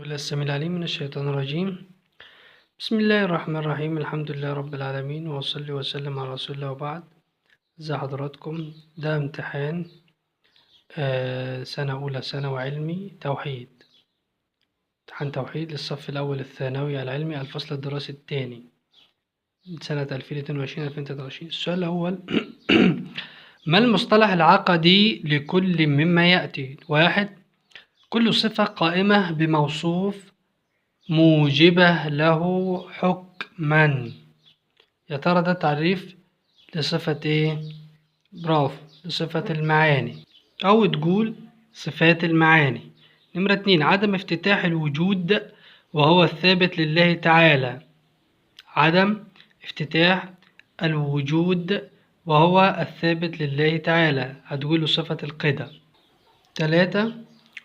بالله السميع العليم من الشيطان الرجيم. بسم الله الرحمن الرحيم. الحمد لله رب العالمين، وأصلي وسلم على رسول الله وبعد. ازي حضراتكم؟ ده امتحان سنة أولى ثانوي علمي توحيد، امتحان توحيد للصف الأول الثانوي العلمي الفصل الدراسي الثاني سنة 2022-2023. السؤال الأول ما المصطلح العقدي لكل مما يأتي؟ 1. كل صفة قائمة بموصوف موجبة له حكما. يا ترى ده تعريف لصفة ايه؟ برافو، لصفة المعاني، أو تقول صفات المعاني. نمرة 2. عدم افتتاح الوجود وهو الثابت لله تعالى. عدم افتتاح الوجود وهو الثابت لله تعالى، هتقول صفة القدم. 3.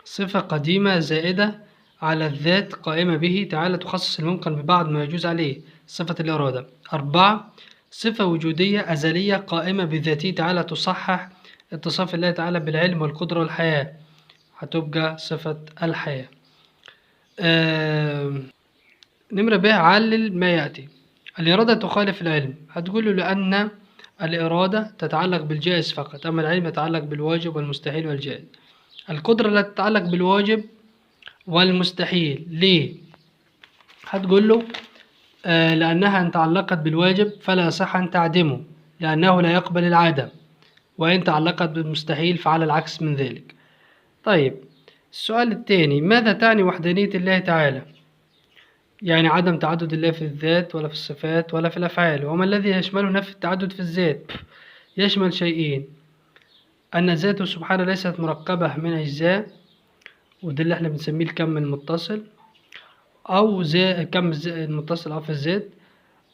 صفة قديمة زائدة على الذات قائمة به تعالى تخصص الممكن ببعض ما يجوز عليه، صفة الإرادة. 4. صفة وجودية أزلية قائمة بذاته تعالى تصحح اتصاف الله تعالى بالعلم والقدرة والحياة، هتبقى صفة الحياة. نمرة ب. علل ما يأتي. الإرادة تخالف العلم، هتقوله لأن الإرادة تتعلق بالجائز فقط، أما العلم يتعلق بالواجب والمستحيل والجائز. القدرة لا تتعلق بالواجب والمستحيل. ليه؟ هتقول له لأنها إن تعلقت بالواجب فلا يصح أن تعدمه لأنه لا يقبل العدم، وإن تعلقت بالمستحيل فعلى العكس من ذلك. طيب السؤال الثاني، ماذا تعني وحدانية الله تعالى؟ يعني عدم تعدد الله في الذات ولا في الصفات ولا في الأفعال. وما الذي يشمله نفي التعدد في الذات؟ يشمل شيئين: أن ذاته سبحانه ليست مركبة من أجزاء، وده اللي احنا بنسميه الكم المتصل، أو كم المتصل في الذات،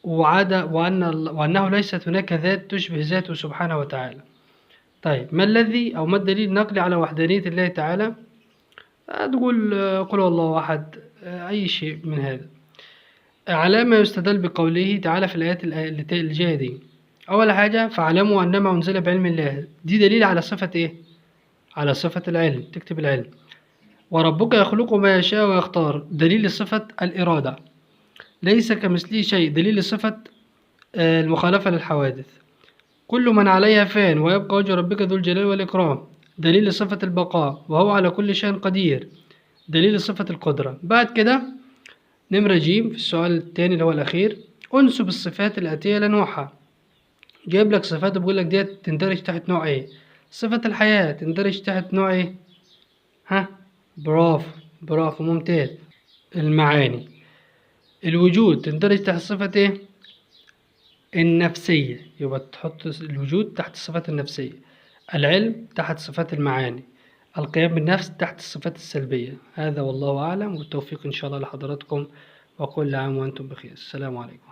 وأنه ليست هناك ذات تشبه ذاته سبحانه وتعالى. طيب ما الذي أو ما الدليل النقلي على وحدانية الله تعالى؟ تقول قل هو الله أحد، أي شيء من هذا. على ما يستدل بقوله تعالى في الآيات الجاية دي. أول حاجة فاعلموا أنما أنزل بعلم الله، دي دليل على صفة إيه؟ على صفة العلم، تكتب العلم. وربك يخلق ما يشاء ويختار، دليل لصفة الإرادة. ليس كمثله شيء، دليل لصفة المخالفة للحوادث. كل من عليها فان ويبقى وجه ربك ذو الجلال والإكرام، دليل لصفة البقاء، وهو على كل شيء قدير، دليل لصفة القدرة. بعد كده نمرة ج في السؤال الثاني اللي هو الأخير، أنسب الصفات الآتية لنوعها. جايب لك صفات بيقول لك ديت تندرج تحت نوع إيه؟ صفة الحياة تندرج تحت نوع إيه؟ برافو ممتاز. المعاني. الوجود تندرج تحت صفة إيه؟ النفسية، يبقى تحط الوجود تحت الصفات النفسية. العلم تحت صفات المعاني. القيام بالنفس تحت الصفات السلبية. هذا والله أعلم، والتوفيق إن شاء الله لحضراتكم، وكل عام وأنتم بخير. السلام عليكم.